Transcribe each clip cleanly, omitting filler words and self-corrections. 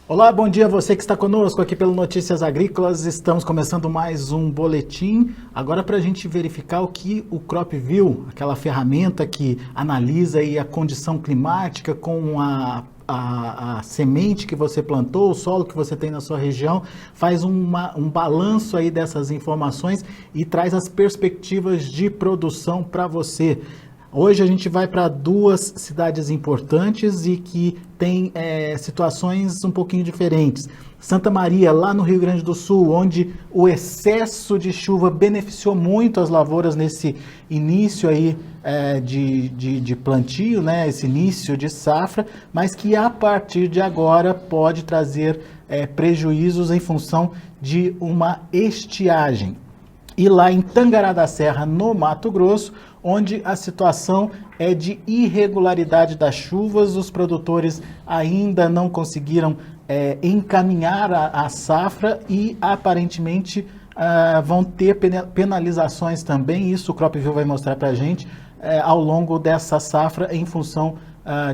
Olá, bom dia a você que está conosco aqui pelo Notícias Agrícolas. Estamos começando mais um boletim, agora para a gente verificar o que o CropView, aquela ferramenta que analisa aí a condição climática com a semente que você plantou, o solo que você tem na sua região, faz um balanço aí dessas informações e traz as perspectivas de produção para você. Hoje a gente vai para duas cidades importantes e que têm situações um pouquinho diferentes. Santa Maria, lá no Rio Grande do Sul, onde o excesso de chuva beneficiou muito as lavouras nesse início aí de plantio, né? Esse início de safra, mas que a partir de agora pode trazer prejuízos em função de uma estiagem. E lá em Tangará da Serra, no Mato Grosso, onde a situação é de irregularidade das chuvas, os produtores ainda não conseguiram encaminhar a safra e aparentemente vão ter penalizações também, isso o CropView vai mostrar para a gente, ao longo dessa safra em função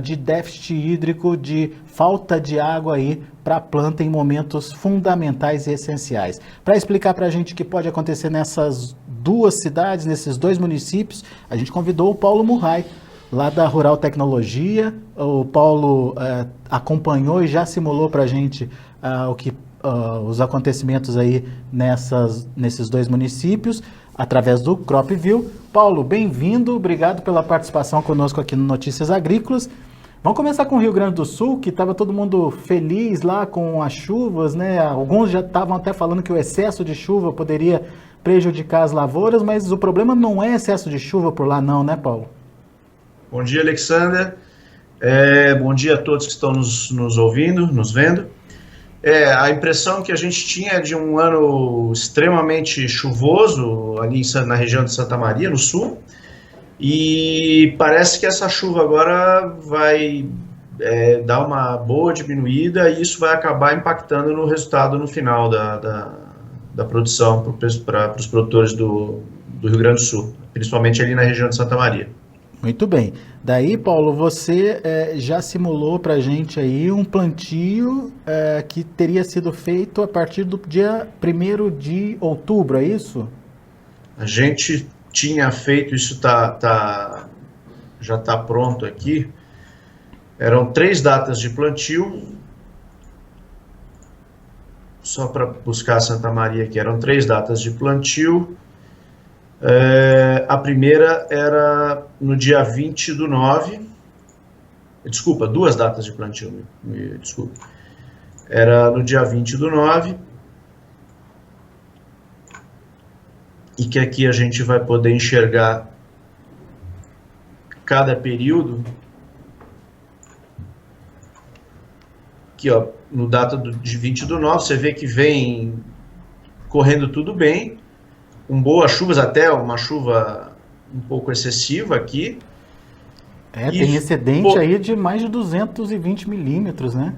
de déficit hídrico, de falta de água aí para a planta em momentos fundamentais e essenciais. Para explicar para a gente o que pode acontecer nessas duas cidades, nesses dois municípios, a gente convidou o Paulo Murray, lá da Rural Tecnologia. O Paulo acompanhou e já simulou para a gente os acontecimentos aí nesses dois municípios, através do CropView. Paulo, bem-vindo, obrigado pela participação conosco aqui no Notícias Agrícolas. Vamos começar com o Rio Grande do Sul, que estava todo mundo feliz lá com as chuvas, né? Alguns já estavam até falando que o excesso de chuva poderia prejudicar as lavouras, mas o problema não é excesso de chuva por lá não, né, Paulo? Bom dia, Alexander. Bom dia a todos que estão nos ouvindo, nos vendo. A impressão que a gente tinha é de um ano extremamente chuvoso ali na região de Santa Maria, no sul, e parece que essa chuva agora vai dar uma boa diminuída e isso vai acabar impactando no resultado no final da produção para os produtores do Rio Grande do Sul, principalmente ali na região de Santa Maria. Muito bem. Daí, Paulo, você já simulou para a gente aí um plantio que teria sido feito a partir do dia 1º de outubro, é isso? A gente tinha feito, isso já está pronto aqui. Eram 3 datas de plantio. Só para buscar Santa Maria aqui, eram 3 datas de plantio. A primeira era no dia 20/9, desculpa, 2 datas de plantio, desculpa. Era no dia 20/9, e que aqui a gente vai poder enxergar cada período. Aqui, ó, no data de 20/9, você vê que vem correndo tudo bem, com boas chuvas, até uma chuva um pouco excessiva aqui. Tem excedente aí de mais de 220 milímetros, né?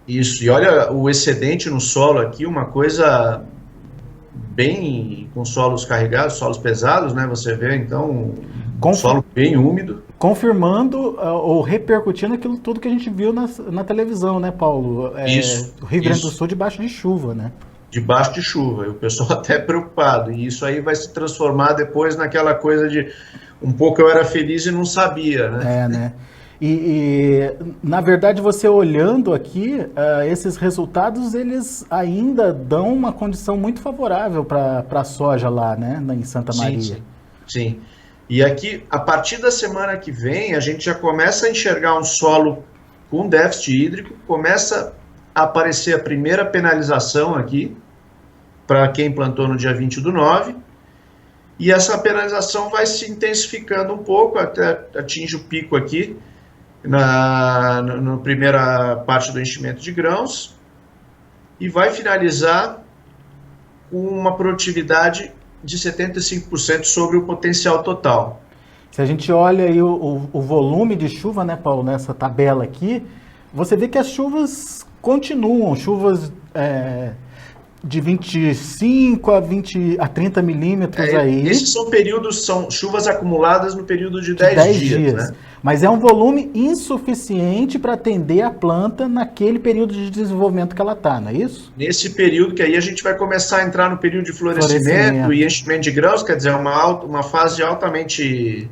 Isso, e olha o excedente no solo aqui, uma coisa bem com solos carregados, solos pesados, né? Você vê, então, um solo bem úmido. Confirmando ou repercutindo aquilo tudo que a gente viu na televisão, né, Paulo? O Rio Grande do Sul debaixo de chuva, né? Debaixo de chuva, e o pessoal até preocupado, e isso aí vai se transformar depois naquela coisa de um pouco eu era feliz e não sabia, né? né? E na verdade, você olhando aqui, esses resultados, eles ainda dão uma condição muito favorável para a soja lá, né, em Santa Maria. Sim. E aqui, a partir da semana que vem, a gente já começa a enxergar um solo com déficit hídrico, começa a aparecer a primeira penalização aqui, para quem plantou no dia 20/9, e essa penalização vai se intensificando um pouco, até atinge o pico aqui, na primeira parte do enchimento de grãos, e vai finalizar com uma produtividade de 75% sobre o potencial total. Se a gente olha aí o volume de chuva, né, Paulo, nessa tabela aqui, você vê que as chuvas continuam, chuvas De 25 a 30 milímetros aí. Esses são períodos, são chuvas acumuladas no período de 10 dias. Né? Mas é um volume insuficiente para atender a planta naquele período de desenvolvimento que ela está, não é isso? Nesse período que aí a gente vai começar a entrar no período de florescimento e enchimento de grãos, quer dizer, uma fase altamente...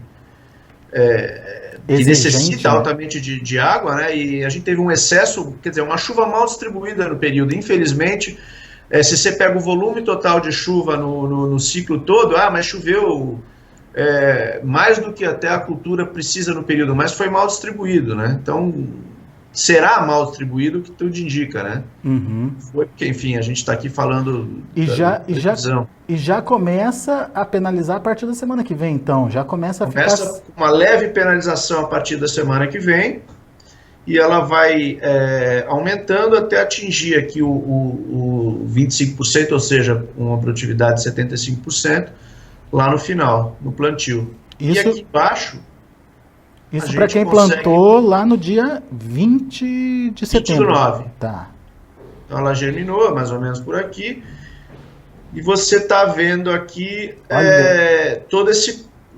que necessita altamente de água, né? E a gente teve um excesso, quer dizer, uma chuva mal distribuída no período. Infelizmente, se você pega o volume total de chuva no ciclo todo, mas choveu mais do que até a cultura precisa no período, mas foi mal distribuído, né? Então, será mal distribuído, o que tudo indica, né? Uhum. Foi porque, enfim, a gente está aqui falando e já começa a penalizar a partir da semana que vem, então, já começa com uma leve penalização a partir da semana que vem, e ela vai aumentando até atingir aqui o 25%, ou seja, uma produtividade de 75%, lá no final, no plantio. E aqui embaixo... Isso para quem plantou lá no dia 20 de setembro. 20 do 9. Tá. Então ela germinou, mais ou menos por aqui. E você está vendo aqui todo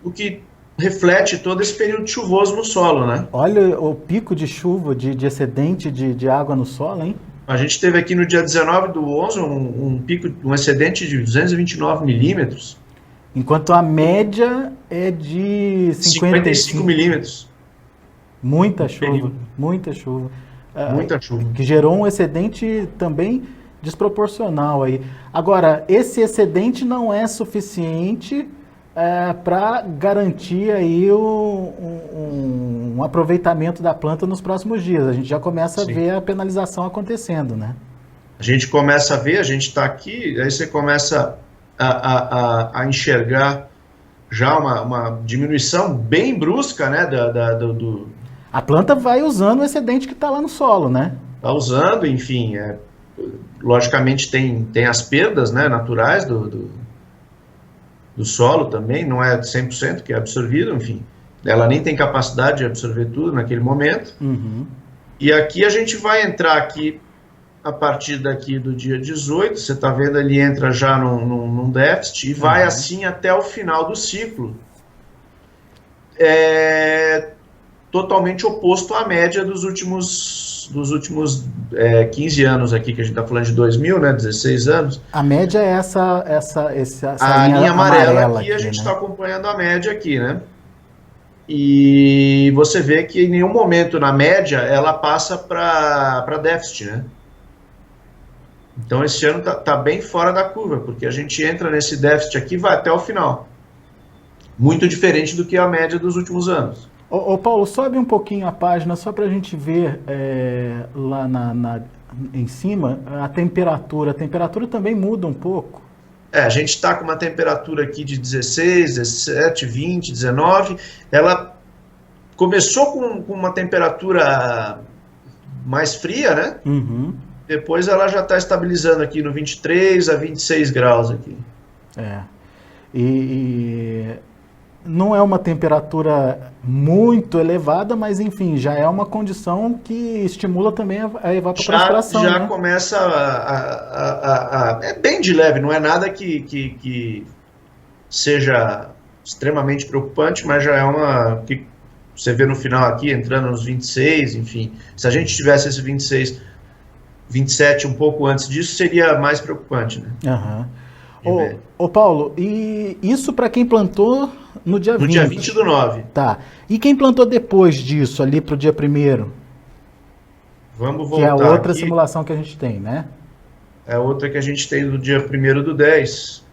o que reflete todo esse período chuvoso no solo, né? Olha o pico de chuva, de excedente de água no solo, hein? A gente teve aqui no dia 19 do 11 um excedente de 229 milímetros. Enquanto a média é de 55 milímetros. Muita chuva, muita chuva. Muita chuva. Que gerou um excedente também desproporcional aí. Agora, esse excedente não é suficiente para garantir aí um aproveitamento da planta nos próximos dias. A gente já começa a ver a penalização acontecendo, né? A gente começa a ver, a gente está aqui, aí você começa a enxergar já uma diminuição bem brusca, né, A planta vai usando o excedente que está lá no solo, né? Está usando, enfim, logicamente tem as perdas, né, naturais do solo também, não é 100% que é absorvido, enfim, ela nem tem capacidade de absorver tudo naquele momento. Uhum. E aqui a gente vai entrar aqui a partir daqui do dia 18, você está vendo, ele entra já num déficit e vai assim até o final do ciclo. Totalmente oposto à média dos últimos 15 anos aqui, que a gente está falando de 2000, né, 16 anos. A média é essa a linha amarela aqui, a gente está acompanhando a média aqui, né? E você vê que em nenhum momento na média ela passa para déficit, né? Então esse ano tá bem fora da curva, porque a gente entra nesse déficit aqui e vai até o final. Muito diferente do que a média dos últimos anos. Ô Paulo, sobe um pouquinho a página só para a gente ver lá em cima a temperatura. A temperatura também muda um pouco. A gente está com uma temperatura aqui de 16, 17, 20, 19. Ela começou com uma temperatura mais fria, né? Uhum. Depois ela já está estabilizando aqui no 23 a 26 graus aqui. E não é uma temperatura muito elevada, mas enfim, já é uma condição que estimula também a evapotranspiração. Já né? começa é bem de leve, não é nada que seja extremamente preocupante, mas já é uma que você vê no final aqui, entrando nos 26, enfim. Se a gente tivesse esse 26, 27 um pouco antes disso, seria mais preocupante, né? Uhum. Ô Paulo, e isso para quem plantou no dia 20? No dia 20 do 9. Tá. E quem plantou depois disso, ali para o dia 1º? Vamos voltar. Que é a outra aqui. Simulação que a gente tem, né? É outra que a gente tem no dia 1º do 10.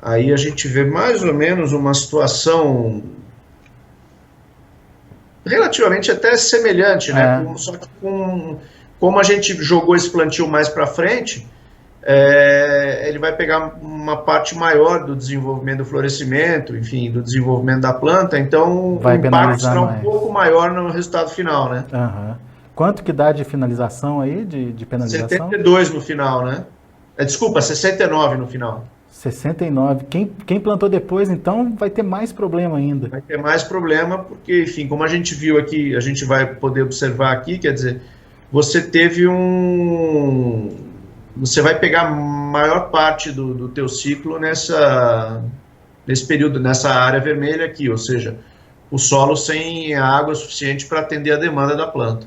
Aí a gente vê mais ou menos uma situação relativamente até semelhante, né? Só que como a gente jogou esse plantio mais para frente, ele vai pegar uma parte maior do desenvolvimento do florescimento, enfim, do desenvolvimento da planta, então vai o impacto será um pouco maior no resultado final, né? Uhum. Quanto que dá de finalização aí, de penalização? 72 no final, né? Desculpa, 69 no final. 69. Quem plantou depois, então, vai ter mais problema ainda. Vai ter mais problema porque, enfim, como a gente viu aqui, a gente vai poder observar aqui, quer dizer, você teve você vai pegar a maior parte do teu ciclo nesse período, nessa área vermelha aqui, ou seja, o solo sem água suficiente para atender a demanda da planta.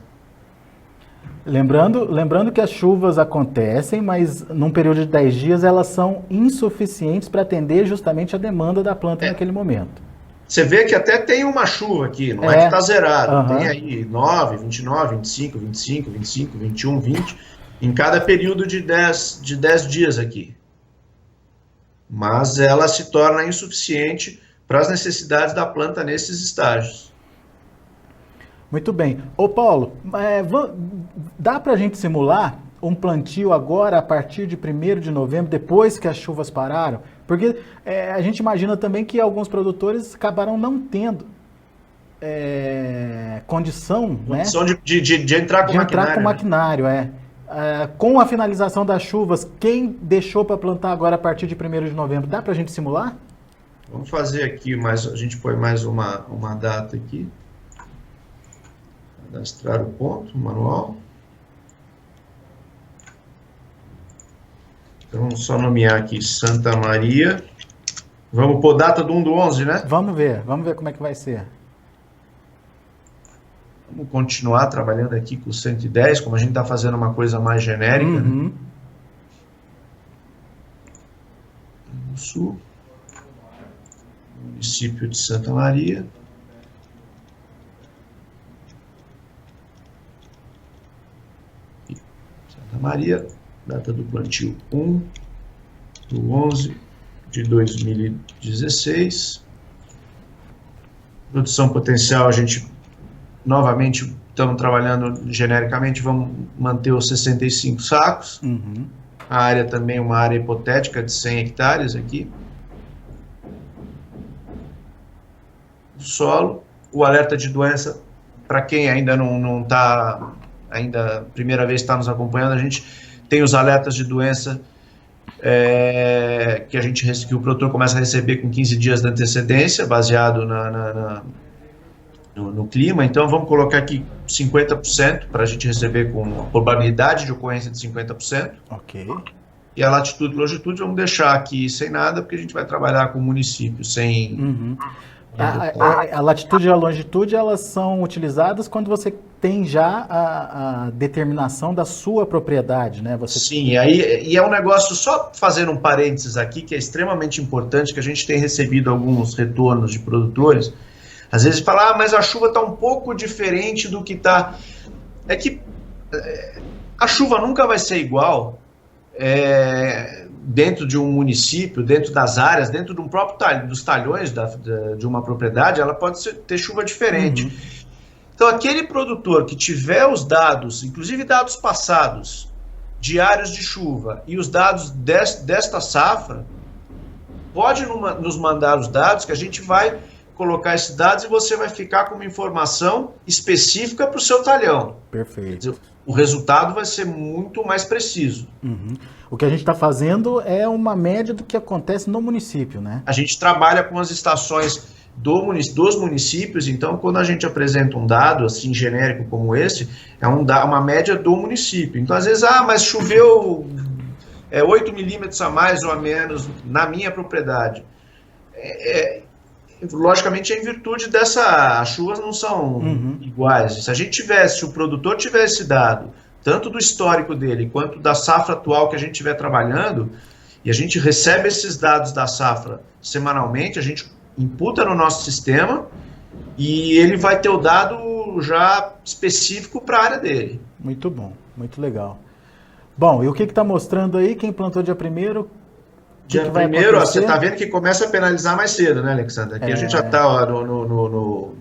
Lembrando que as chuvas acontecem, mas num período de 10 dias elas são insuficientes para atender justamente a demanda da planta naquele momento. Você vê que até tem uma chuva aqui, não é que está zerado. Tem aí 9, 29, 25, 25, 25, 21, 20, em cada período de 10 dias aqui. Mas ela se torna insuficiente para as necessidades da planta nesses estágios. Muito bem. Ô Paulo, dá para a gente simular um plantio agora a partir de 1º de novembro, depois que as chuvas pararam? Porque a gente imagina também que alguns produtores acabaram não tendo condição, né, de entrar com o maquinário. Entrar com o maquinário, com a finalização das chuvas, quem deixou para plantar agora a partir de 1º de novembro, dá para a gente simular? Vamos fazer aqui, a gente põe mais uma data aqui. Cadastrar o ponto, manual. Então, vamos só nomear aqui Santa Maria. Vamos pôr data do 1/11, né? Vamos ver como é que vai ser. Vamos continuar trabalhando aqui com o 110, como a gente está fazendo uma coisa mais genérica. Né? No sul, município de Santa Maria. Santa Maria, data do plantio 1/11 de 2016. Produção potencial, a gente novamente estamos trabalhando genericamente, vamos manter os 65 sacos. A área também, uma área hipotética de 100 hectares aqui. O solo, o alerta de doença, para quem ainda não está, ainda primeira vez está nos acompanhando, a gente tem os alertas de doença que o produtor começa a receber com 15 dias de antecedência, baseado no clima. Então vamos colocar aqui 50% para a gente receber com a probabilidade de ocorrência de 50%. Ok. E a latitude e longitude vamos deixar aqui sem nada, porque a gente vai trabalhar com o município, sem... A latitude e a longitude, elas são utilizadas quando você tem já a determinação da sua propriedade, né? Sim, e é um negócio, só fazendo um parênteses aqui, que é extremamente importante, que a gente tem recebido alguns retornos de produtores. Às vezes fala, mas a chuva está um pouco diferente do que está... É que a chuva nunca vai ser igual dentro de um município, dentro das áreas, dentro de um próprio dos talhões de uma propriedade, ela pode ter chuva diferente. Então, aquele produtor que tiver os dados, inclusive dados passados, diários de chuva, e os dados desta safra, pode nos mandar os dados, que a gente vai colocar esses dados e você vai ficar com uma informação específica para o seu talhão. Perfeito. Quer dizer, o resultado vai ser muito mais preciso. O que a gente está fazendo é uma média do que acontece no município, né? A gente trabalha com as estações dos municípios, então quando a gente apresenta um dado assim genérico como esse, é uma média do município. Então às vezes, mas choveu 8 milímetros a mais ou a menos na minha propriedade. Logicamente é em virtude as chuvas não são iguais. Se o produtor tivesse dado, tanto do histórico dele, quanto da safra atual que a gente estiver trabalhando, e a gente recebe esses dados da safra semanalmente, a gente imputa no nosso sistema, e ele vai ter o dado já específico para a área dele. Muito bom, muito legal. Bom, e o que está mostrando aí? Quem plantou dia 1º? Dia 1º, você está vendo que começa a penalizar mais cedo, né, Alexandre? Aqui a gente já está no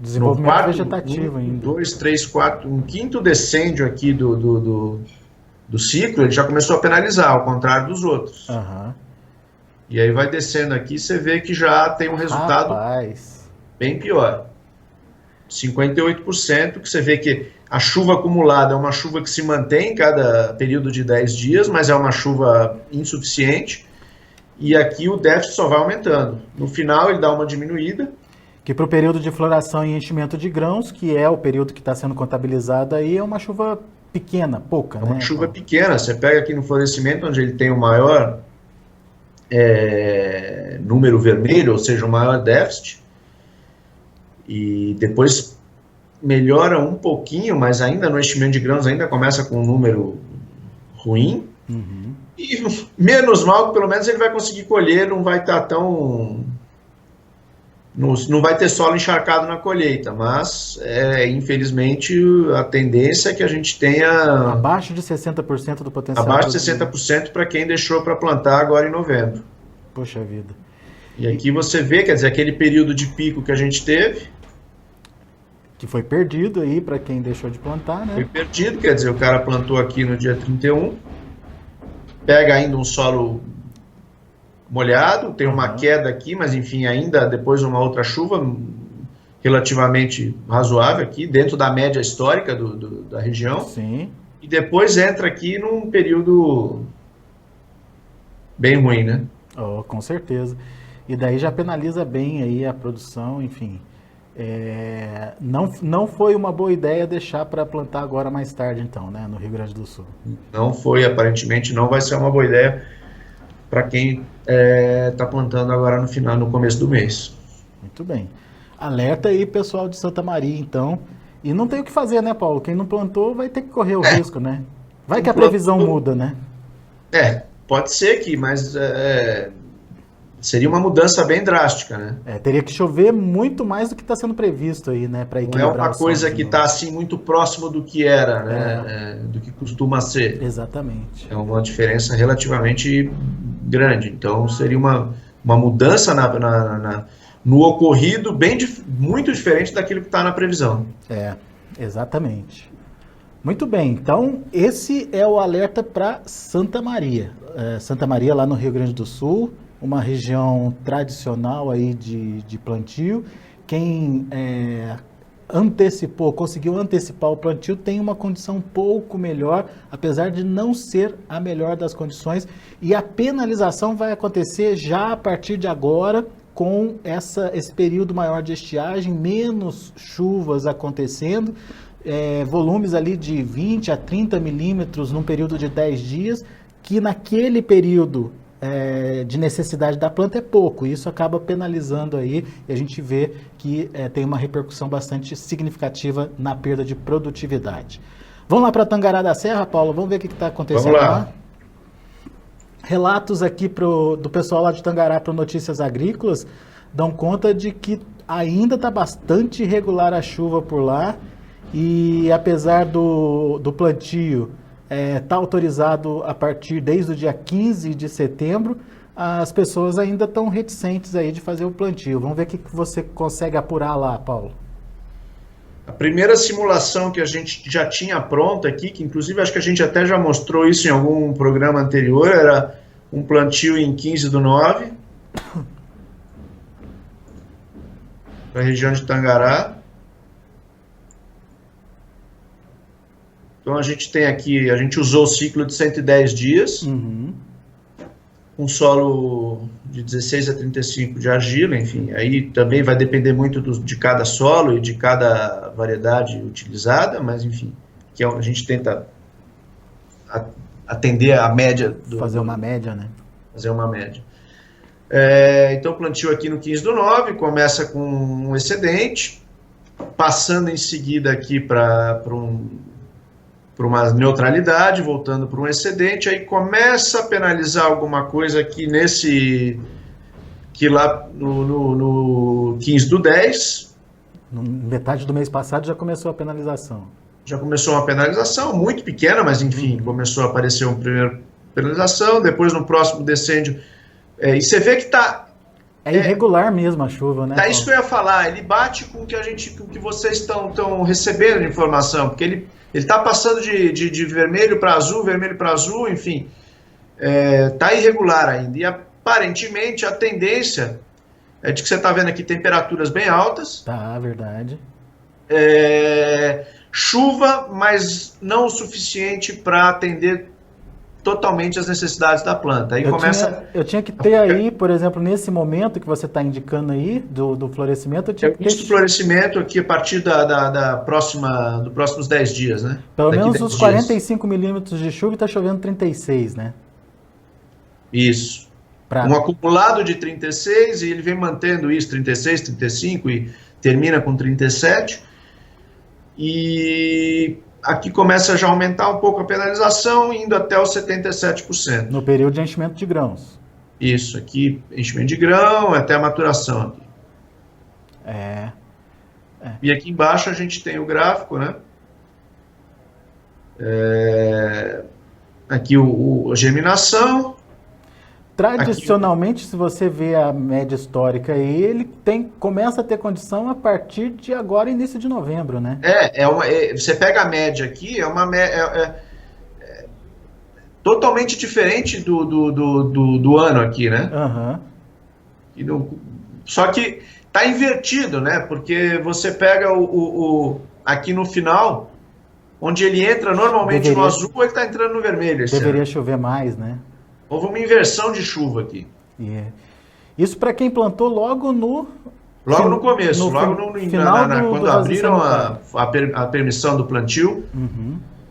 desenvolvimento quarto, vegetativo ainda. 2, 3, 4, um quinto decêndio aqui do ciclo, ele já começou a penalizar, ao contrário dos outros. E aí vai descendo aqui, você vê que já tem um resultado bem pior. 58%, que você vê que a chuva acumulada é uma chuva que se mantém em cada período de 10 dias, mas é uma chuva insuficiente. e aqui o déficit só vai aumentando. No final ele dá uma diminuída. Que para o período de floração e enchimento de grãos, que é o período que está sendo contabilizado aí, é uma chuva pequena, pouca, né? É uma chuva pequena. Você pega aqui no florescimento, onde ele tem o maior número vermelho, ou seja, o maior déficit, e depois melhora um pouquinho, mas ainda no enchimento de grãos ainda começa com um número ruim. Uhum. E menos mal que pelo menos ele vai conseguir colher, não vai estar tão... Não vai ter solo encharcado na colheita, mas infelizmente a tendência é que a gente tenha... Abaixo de 60% do potencial. Abaixo de 60% para quem deixou para plantar agora em novembro. Poxa vida. E aqui você vê, quer dizer, aquele período de pico que a gente teve... Que foi perdido aí para quem deixou de plantar, né? Foi perdido, quer dizer, o cara plantou aqui no dia 31, pega ainda um solo molhado, tem uma queda aqui, mas enfim, ainda depois uma outra chuva relativamente razoável aqui, dentro da média histórica da região. Sim. E depois entra aqui num período bem ruim, né? Oh, com certeza. E daí já penaliza bem aí a produção, enfim. Não foi uma boa ideia deixar para plantar agora mais tarde, então, né, no Rio Grande do Sul. Não foi, aparentemente não vai ser uma boa ideia para quem está plantando agora no final, no começo do mês. Muito bem. Alerta aí, pessoal de Santa Maria, então. E não tem o que fazer, né, Paulo? Quem não plantou vai ter que correr o risco, né? Vai que a previsão muda, né? Pode ser que, mas seria uma mudança bem drástica, né? Teria que chover muito mais do que está sendo previsto aí, né? Para equilibrar. Não é uma coisa que está assim muito próximo do que era, né? Do que costuma ser. Exatamente. É uma diferença relativamente grande. Então seria uma mudança no ocorrido muito diferente daquilo que está na previsão. Exatamente. Muito bem, então esse é o alerta para Santa Maria. Santa Maria lá no Rio Grande do Sul, uma região tradicional aí de plantio. Quem conseguiu antecipar o plantio tem uma condição um pouco melhor, apesar de não ser a melhor das condições. E a penalização vai acontecer já a partir de agora, com esse período maior de estiagem, menos chuvas acontecendo, volumes ali de 20 a 30 milímetros num período de 10 dias, que naquele período de necessidade da planta é pouco. Isso acaba penalizando aí, e a gente vê que tem uma repercussão bastante significativa na perda de produtividade. Vamos lá para Tangará da Serra, Paulo? Vamos ver o que está acontecendo lá. Relatos aqui do pessoal lá de Tangará para Notícias Agrícolas dão conta de que ainda está bastante irregular a chuva por lá, e apesar do plantio está autorizado desde o dia 15 de setembro, as pessoas ainda estão reticentes aí de fazer o plantio. Vamos ver o que você consegue apurar lá, Paulo. A primeira simulação que a gente já tinha pronta aqui, que inclusive acho que a gente até já mostrou isso em algum programa anterior, era um plantio em 15/9, para a região de Tangará. Então a gente tem aqui, a gente usou o ciclo de 110 dias, um solo de 16 a 35 de argila, enfim, aí também vai depender muito de cada solo e de cada variedade utilizada, mas enfim, que a gente tenta atender a média. Fazer uma média, né? Fazer uma média. Então plantio aqui no 15/9, começa com um excedente, passando em seguida aqui para uma neutralidade, voltando para um excedente, aí começa a penalizar alguma coisa aqui que lá no 15/10. Metade do mês passado já começou a penalização. Já começou uma penalização, muito pequena, mas enfim, começou a aparecer uma primeira penalização, depois no próximo decêndio, e você vê que está... irregular mesmo a chuva, né? É isso que eu ia falar, ele bate com o que vocês estão recebendo de informação, porque ele está passando de vermelho para azul, enfim, está irregular ainda. E aparentemente a tendência é de que você está vendo aqui temperaturas bem altas. Tá, verdade. Chuva, mas não o suficiente para atender totalmente as necessidades da planta. Aí eu tinha que ter aí, por exemplo, nesse momento que você está indicando aí, do florescimento, eu tinha que ter... Início do florescimento aqui a partir dos próximos 10 dias, né? Pelo Daqui menos 10 os dias. 45 milímetros de chuva e está chovendo 36, né? Isso. Um acumulado de 36 e ele vem mantendo isso, 36, 35 e termina com 37. E aqui começa já a aumentar um pouco a penalização, indo até os 77%. No período de enchimento de grãos. Isso, aqui enchimento de grão até a maturação. Aqui. E aqui embaixo a gente tem o gráfico, né? Aqui a germinação. Tradicionalmente, aqui, se você vê a média histórica aí, ele começa a ter condição a partir de agora, início de novembro, né? Você pega a média aqui, totalmente diferente do ano aqui, né? Uhum. Só que tá invertido, né? Porque você pega aqui no final, onde ele entra normalmente no azul, ele tá entrando no vermelho. Deveria chover mais, né? Houve uma inversão de chuva aqui. Isso para quem plantou logo no começo, quando abriram a permissão do plantio,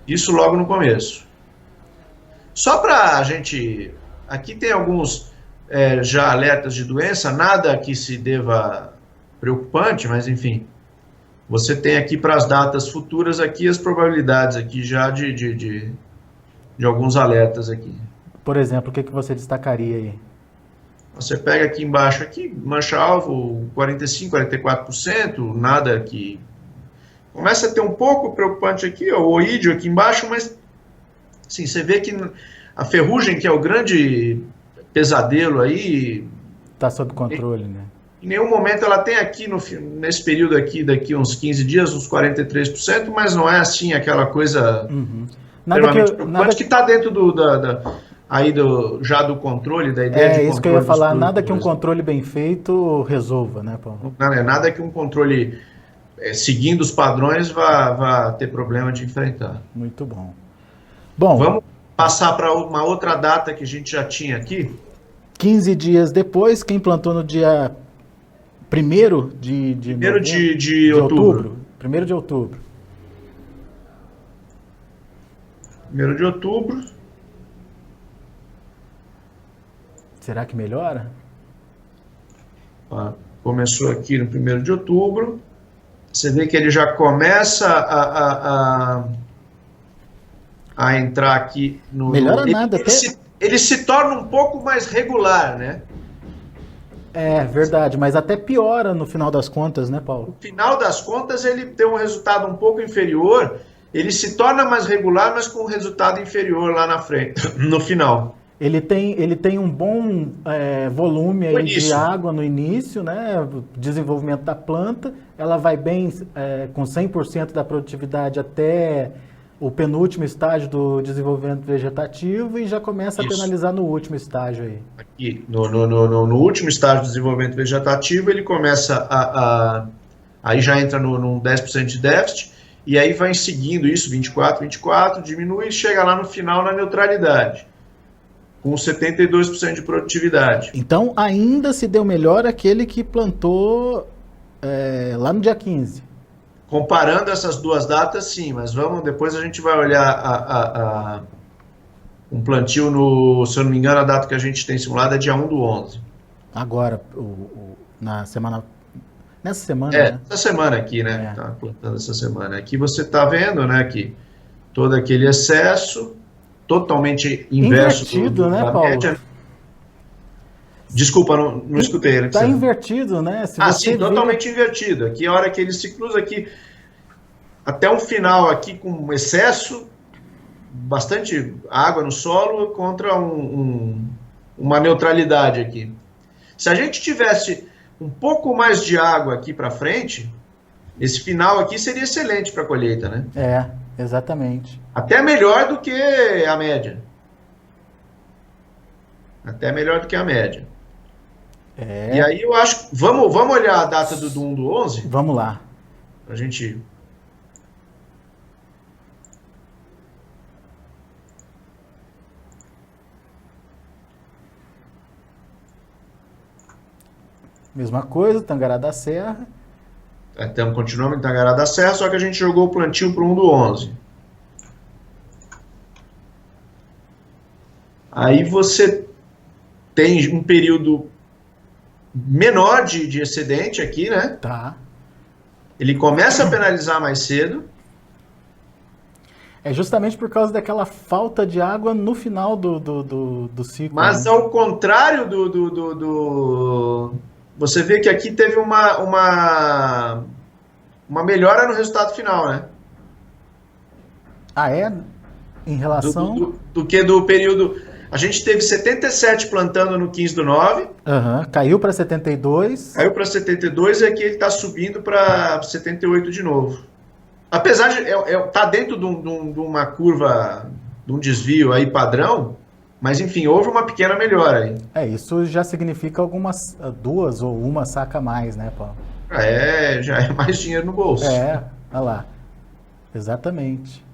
isso logo no começo. Só para a gente... Aqui tem alguns já alertas de doença, nada que se deva preocupante, mas enfim, você tem aqui para as datas futuras aqui as probabilidades aqui já de alguns alertas aqui. Por exemplo, o que você destacaria aí? Você pega aqui embaixo, mancha-alvo, 45%, 44%, nada que... Começa a ter um pouco preocupante aqui, o oídio aqui embaixo, mas assim, você vê que a ferrugem, que é o grande pesadelo aí... Está sob controle, né? Em nenhum momento ela tem aqui, nesse período aqui, daqui uns 15 dias, uns 43%, mas não é assim aquela coisa... Nada que está dentro já do controle, da ideia de controle. É isso que eu ia falar, nada que um controle bem feito resolva, né, Paulo? Não é nada que um controle, seguindo os padrões, vá ter problema de enfrentar. Muito bom. Vamos passar para uma outra data que a gente já tinha aqui. 15 dias depois, quem plantou no dia 1º de outubro. 1º de outubro. 1º de outubro. Será que melhora? Começou aqui no 1º de outubro. Você vê que ele já começa a entrar aqui no... Melhora nada. Ele se torna um pouco mais regular, né? É verdade, mas até piora no final das contas, né, Paulo? No final das contas, ele tem um resultado um pouco inferior. Ele se torna mais regular, mas com um resultado inferior lá na frente, no final. Ele tem um bom volume aí de água no início, né? Desenvolvimento da planta. Ela vai bem com 100% da produtividade até o penúltimo estágio do desenvolvimento vegetativo e já começa a penalizar no último estágio aí. Aqui, no último estágio do desenvolvimento vegetativo, ele começa aí já entra num 10% de déficit, e aí vai seguindo isso, 24, diminui e chega lá no final na neutralidade, com 72% de produtividade. Então, ainda se deu melhor aquele que plantou lá no dia 15. Comparando essas duas datas, sim, mas depois a gente vai olhar um plantio se eu não me engano, a data que a gente tem simulada é dia 1/11. Agora, nessa semana, né? Essa semana aqui, né? Tá plantando essa semana. Aqui você está vendo, né, que todo aquele excesso, totalmente inverso invertido, né, Paulo? Média. Desculpa, não escutei. Está invertido, né? Sim, totalmente invertido. Aqui a hora que ele se cruza aqui, até o final aqui com excesso, bastante água no solo contra uma neutralidade aqui. Se a gente tivesse um pouco mais de água aqui para frente, esse final aqui seria excelente para a colheita, né? Exatamente. Até melhor do que a média. Até melhor do que a média. E aí eu acho... Vamos olhar a data do 1/11? Vamos lá. A gente... Mesma coisa, Tangará da Serra. Continuamos em Tangará da Serra, só que a gente jogou o plantio para o 1/11. Aí você tem um período menor de excedente aqui, né? Tá. Ele começa a penalizar mais cedo. É justamente por causa daquela falta de água no final do ciclo. Mas né? ao contrário você vê que aqui teve uma melhora no resultado final, né? Ah, é? Em relação... Do que do período... A gente teve 77 plantando no 15/9. Caiu para 72. Caiu para 72 e aqui ele está subindo para 78 de novo. Apesar de tá dentro de uma curva, de um desvio aí padrão, mas enfim, houve uma pequena melhora aí. Isso já significa algumas 2 ou 1 saca a mais, né, Paulo? Já é mais dinheiro no bolso. Olha lá. Exatamente.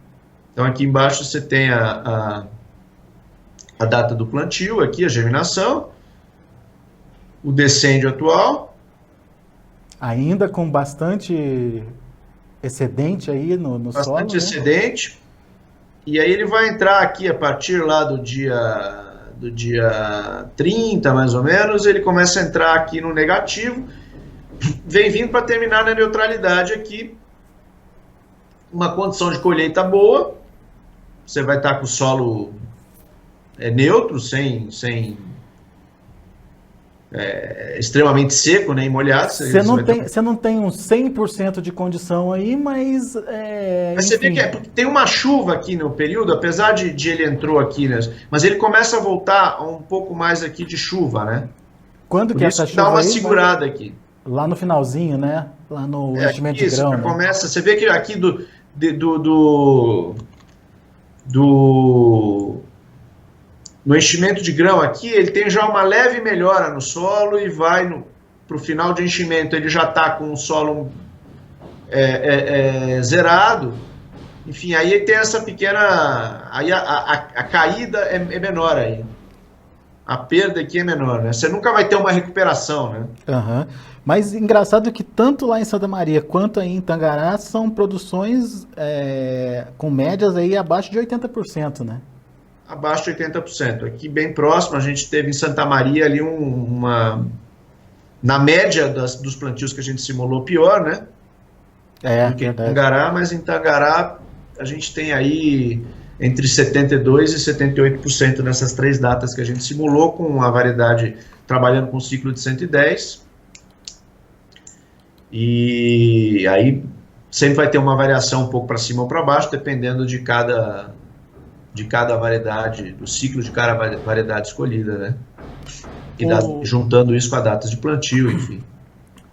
Então aqui embaixo você tem a data do plantio, aqui a germinação, o decêndio atual. Ainda com bastante excedente aí no solo. Bastante excedente. E aí ele vai entrar aqui a partir lá do dia 30, mais ou menos, ele começa a entrar aqui no negativo, vem vindo para terminar na neutralidade aqui. Uma condição de colheita boa, você vai estar com o solo neutro, sem extremamente seco, nem molhado. Você não tem um 100% de condição aí, mas... Mas você vê que porque tem uma chuva aqui no período, apesar de ele entrou aqui, né, mas ele começa a voltar um pouco mais aqui de chuva, né? Quando que essa chuva dá uma segurada aqui. Lá no finalzinho, né? Lá no enchimento de grão. Começa, você vê que aqui no enchimento de grão aqui, ele tem já uma leve melhora no solo e vai para o final de enchimento, ele já está com o solo zerado. Enfim, aí tem essa pequena... Aí a caída é menor aí. A perda aqui é menor, né? Você nunca vai ter uma recuperação, né? Mas engraçado que tanto lá em Santa Maria quanto aí em Tangará são produções com médias aí abaixo de 80%, né? Abaixo de 80%. Aqui bem próximo, a gente teve em Santa Maria ali na média dos plantios que a gente simulou pior, né? Do que em Tangará, mas em Tangará a gente tem aí entre 72% e 78% nessas 3 datas que a gente simulou, com a variedade trabalhando com um ciclo de 110. E aí sempre vai ter uma variação um pouco para cima ou para baixo, dependendo de cada variedade, do ciclo de cada variedade escolhida, né? E juntando isso com a data de plantio, enfim.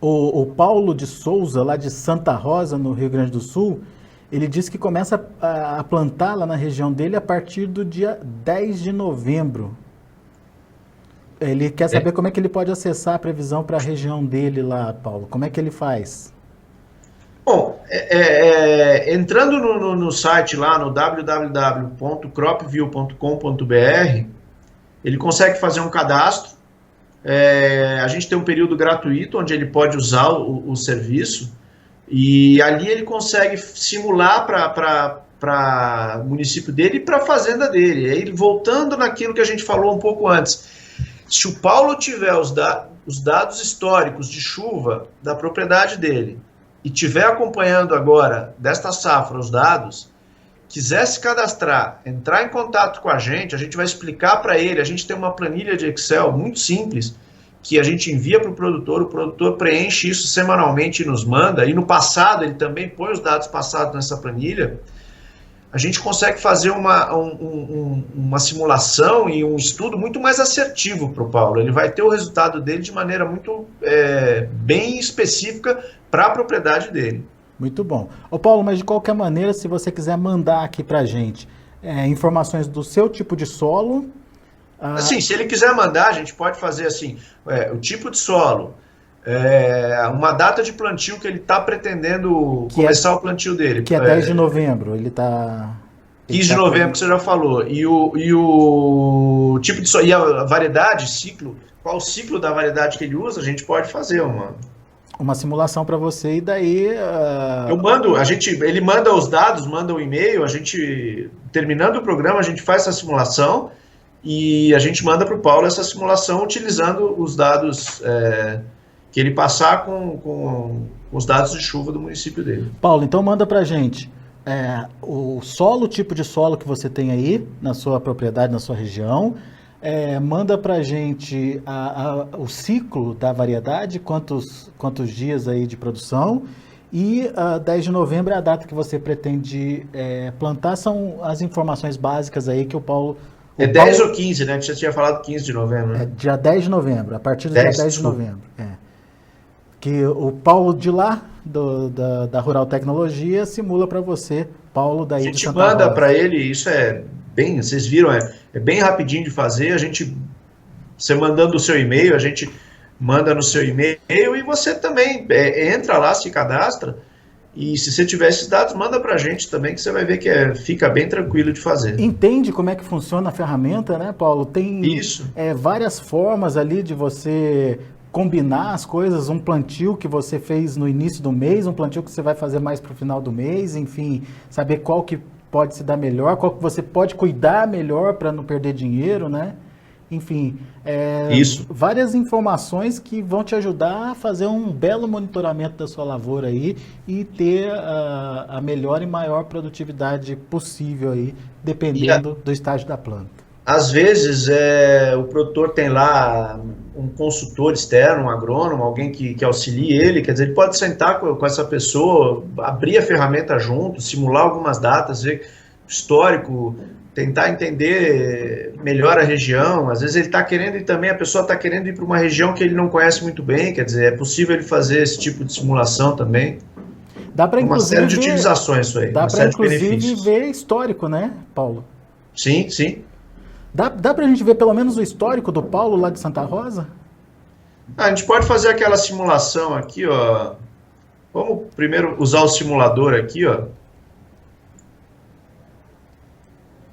O Paulo de Souza, lá de Santa Rosa, no Rio Grande do Sul, ele disse que começa a plantar lá na região dele a partir do dia 10 de novembro. Ele quer saber como é que ele pode acessar a previsão para a região dele lá, Paulo. Como é que ele faz? Bom, entrando no site lá, no www.cropview.com.br, ele consegue fazer um cadastro. A gente tem um período gratuito onde ele pode usar o serviço, e ali ele consegue simular para o município dele e para a fazenda dele. Aí, voltando naquilo que a gente falou um pouco antes, se o Paulo tiver os dados históricos de chuva da propriedade dele e estiver acompanhando agora, desta safra, os dados, quiser se cadastrar, entrar em contato com a gente vai explicar para ele. A gente tem uma planilha de Excel muito simples, que a gente envia para o produtor preenche isso semanalmente e nos manda, e no passado ele também põe os dados passados nessa planilha. A gente consegue fazer uma simulação e um estudo muito mais assertivo para o Paulo. Ele vai ter o resultado dele de maneira muito bem específica para a propriedade dele. Muito bom. Ô Paulo, mas de qualquer maneira, se você quiser mandar aqui para a gente informações do seu tipo de solo... Assim, se ele quiser mandar, a gente pode fazer assim, o tipo de solo, uma data de plantio que ele está pretendendo começar o plantio dele. Que é 10 de novembro, ele está... 15 de novembro que você já falou. E o tipo de e a variedade, ciclo, qual o ciclo da variedade que ele usa, a gente pode fazer uma simulação para você e daí eu mando, ele manda os dados, manda o e-mail, terminando o programa, a gente faz essa simulação e a gente manda para o Paulo essa simulação utilizando os dados que ele passar com os dados de chuva do município dele. Paulo, então manda para a gente o tipo de solo que você tem aí na sua propriedade, na sua região. Manda para a gente o ciclo da variedade, quantos dias aí de produção, e 10 de novembro é a data que você pretende plantar, são as informações básicas aí que o Paulo... 10 ou 15, né? Você tinha falado 15 de novembro, né? Dia 10 de novembro, a partir do dia 10 de novembro. Que o Paulo de lá, da Rural Tecnologia, simula para você, Paulo daí de Santa Rosa. A gente manda para ele, isso bem, vocês viram, é bem rapidinho de fazer, você mandando o seu e-mail, a gente manda no seu e-mail e você também entra lá, se cadastra, e se você tiver esses dados, manda pra gente também, que você vai ver que fica bem tranquilo de fazer. Entende como é que funciona a ferramenta, né, Paulo? Tem várias formas ali de você combinar as coisas, um plantio que você fez no início do mês, um plantio que você vai fazer mais para o final do mês, enfim, saber qual que pode se dar melhor, qual que você pode cuidar melhor para não perder dinheiro, né? Enfim, várias informações que vão te ajudar a fazer um belo monitoramento da sua lavoura aí e ter a melhor e maior produtividade possível aí, dependendo do estágio da planta. Às vezes, o produtor tem lá um consultor externo, um agrônomo, alguém que auxilie ele, quer dizer, ele pode sentar com essa pessoa, abrir a ferramenta junto, simular algumas datas, ver o histórico, tentar entender melhor a região. Às vezes ele está querendo, e também a pessoa está querendo ir para uma região que ele não conhece muito bem, quer dizer, é possível ele fazer esse tipo de simulação também. Dá para uma série de utilizações isso aí. Dá para inclusive ver histórico, né, Paulo? Sim, sim. Dá para a gente ver pelo menos o histórico do Paulo lá de Santa Rosa? A gente pode fazer aquela simulação aqui, ó. Vamos primeiro usar o simulador aqui, ó.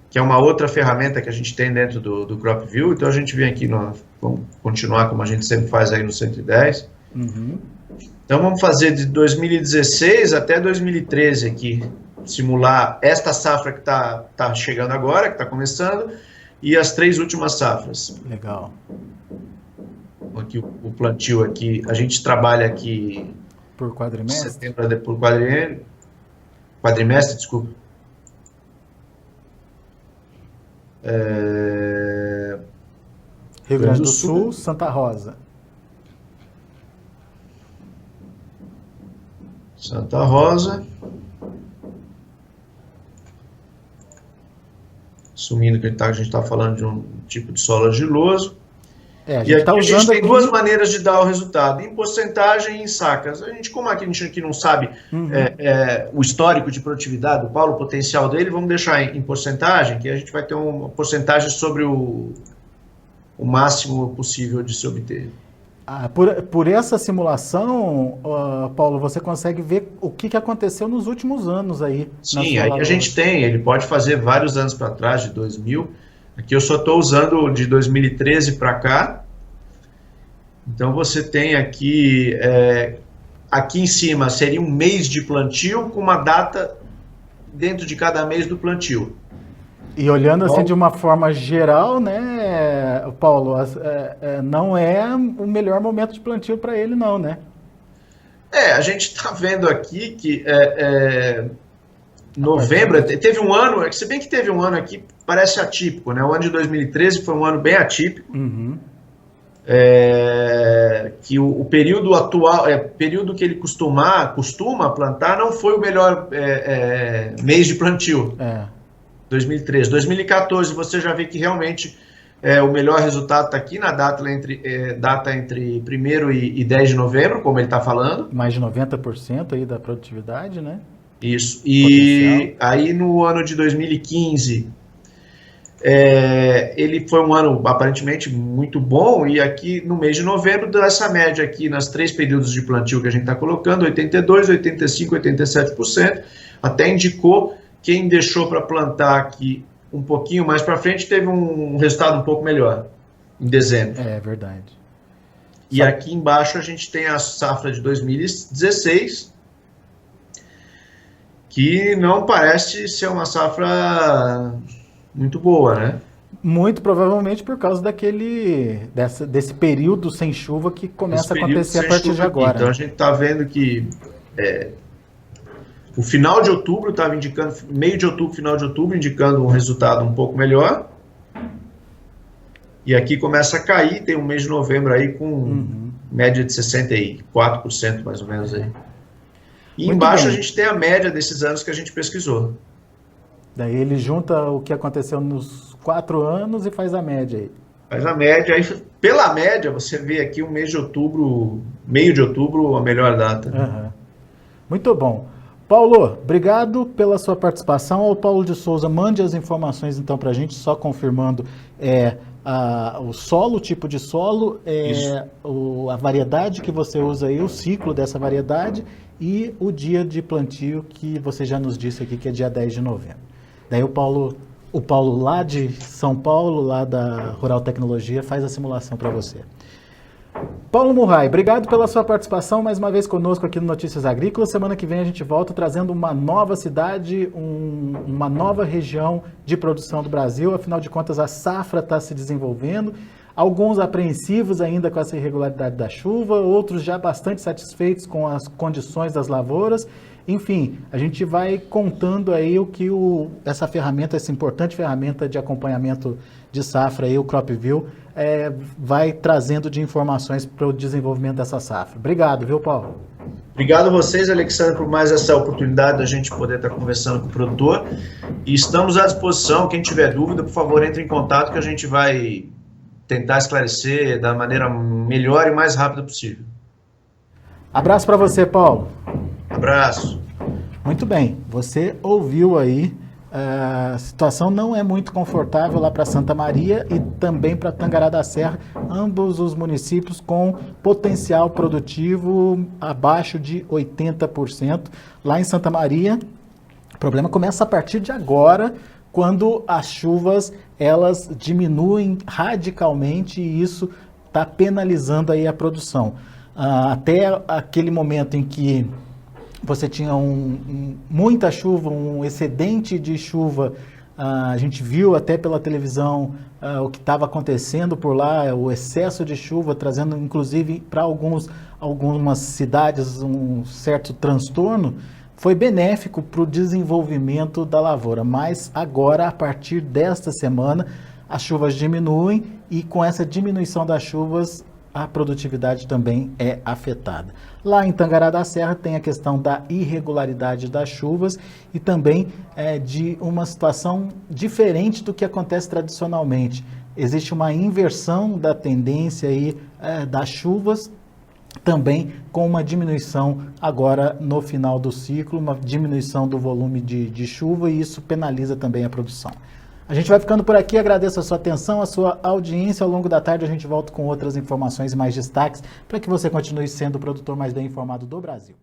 Que é uma outra ferramenta que a gente tem dentro do CropView. Então a gente vem aqui, vamos continuar como a gente sempre faz aí no 110. Uhum. Então vamos fazer de 2016 até 2013 aqui. Simular esta safra que tá chegando agora, que está começando, e as 3 últimas safras. Legal. Aqui o plantio aqui, a gente trabalha aqui por quadrimestre? Setembro por quadrimestre, desculpa. Rio Grande do Sul, Santa Rosa. Santa Rosa. Assumindo que a gente está falando de um tipo de solo argiloso. A gente tem duas maneiras de dar o resultado, em porcentagem e em sacas. Como a gente aqui não sabe o histórico de produtividade do Paulo, o potencial dele, vamos deixar em porcentagem, que a gente vai ter uma porcentagem sobre o máximo possível de se obter. Por essa simulação, Paulo, você consegue ver o que aconteceu nos últimos anos aí. Sim, aí a gente ele pode fazer vários anos para trás, de 2000. Aqui eu só estou usando de 2013 para cá. Então você tem aqui, aqui em cima seria um mês de plantio com uma data dentro de cada mês do plantio. E olhando assim de uma forma geral, né, Paulo, não é o melhor momento de plantio para ele não, né? A gente está vendo aqui que novembro, teve um ano, se bem que teve um ano aqui, parece atípico, né? O ano de 2013 foi um ano bem atípico. Uhum. Que o período atual, período que ele costuma plantar, não foi o melhor mês de plantio. 2013. 2014 você já vê que realmente o melhor resultado está aqui na data entre 1º e 10 de novembro, como ele está falando. Mais de 90% aí da produtividade, né? Isso. E aí no ano de 2015, ele foi um ano aparentemente muito bom, e aqui no mês de novembro, dessa média aqui nas 3 períodos de plantio que a gente está colocando, 82%, 85%, 87%, até indicou quem deixou para plantar aqui um pouquinho mais para frente teve um resultado um pouco melhor, em dezembro. É verdade. E aqui embaixo a gente tem a safra de 2016, que não parece ser uma safra muito boa, né? Muito provavelmente por causa desse período sem chuva que começa a acontecer a partir de agora. Então a gente está vendo que o final de outubro estava indicando, meio de outubro, final de outubro, indicando um resultado um pouco melhor. E aqui começa a cair, tem um mês de novembro aí com média de 64% mais ou menos aí. E Muito embaixo bem. a gente tem a média desses anos que a gente pesquisou. Daí ele junta o que aconteceu nos 4 anos e faz a média aí. Faz a média, aí pela média você vê aqui o mês de outubro, meio de outubro, a melhor data. Uhum. Muito bom. Paulo, obrigado pela sua participação. O Paulo de Souza, mande as informações então para a gente, só confirmando o solo, o tipo de solo, a variedade que você usa aí, o ciclo dessa variedade e o dia de plantio que você já nos disse aqui, que é dia 10 de novembro. Daí o Paulo lá de São Paulo, lá da Rural Tecnologia, faz a simulação para você. Paulo Murray, obrigado pela sua participação mais uma vez conosco aqui no Notícias Agrícolas. Semana que vem a gente volta trazendo uma nova cidade, uma nova região de produção do Brasil. Afinal de contas, a safra está se desenvolvendo. Alguns apreensivos ainda com essa irregularidade da chuva, outros já bastante satisfeitos com as condições das lavouras. Enfim, a gente vai contando aí o que essa ferramenta, essa importante ferramenta de acompanhamento de safra, aí, o CropView, vai trazendo de informações para o desenvolvimento dessa safra. Obrigado, viu, Paulo? Obrigado a vocês, Alexandre, por mais essa oportunidade da gente poder estar conversando com o produtor. E estamos à disposição. Quem tiver dúvida, por favor, entre em contato que a gente vai tentar esclarecer da maneira melhor e mais rápida possível. Abraço para você, Paulo. Abraço. Muito bem, você ouviu aí, a situação não é muito confortável lá para Santa Maria e também para Tangará da Serra, ambos os municípios com potencial produtivo abaixo de 80%. Lá em Santa Maria, o problema começa a partir de agora, quando as chuvas elas diminuem radicalmente e isso está penalizando aí a produção. Até aquele momento em que você tinha muita chuva, um excedente de chuva, a gente viu até pela televisão o que estava acontecendo por lá, o excesso de chuva, trazendo inclusive para algumas cidades um certo transtorno, foi benéfico para o desenvolvimento da lavoura. Mas agora, a partir desta semana, as chuvas diminuem e com essa diminuição das chuvas, a produtividade também é afetada. Lá em Tangará da Serra tem a questão da irregularidade das chuvas e também de uma situação diferente do que acontece tradicionalmente. Existe uma inversão da tendência aí, das chuvas, também com uma diminuição agora no final do ciclo, uma diminuição do volume de chuva e isso penaliza também a produção. A gente vai ficando por aqui, agradeço a sua atenção, a sua audiência. Ao longo da tarde a gente volta com outras informações e mais destaques para que você continue sendo o produtor mais bem informado do Brasil.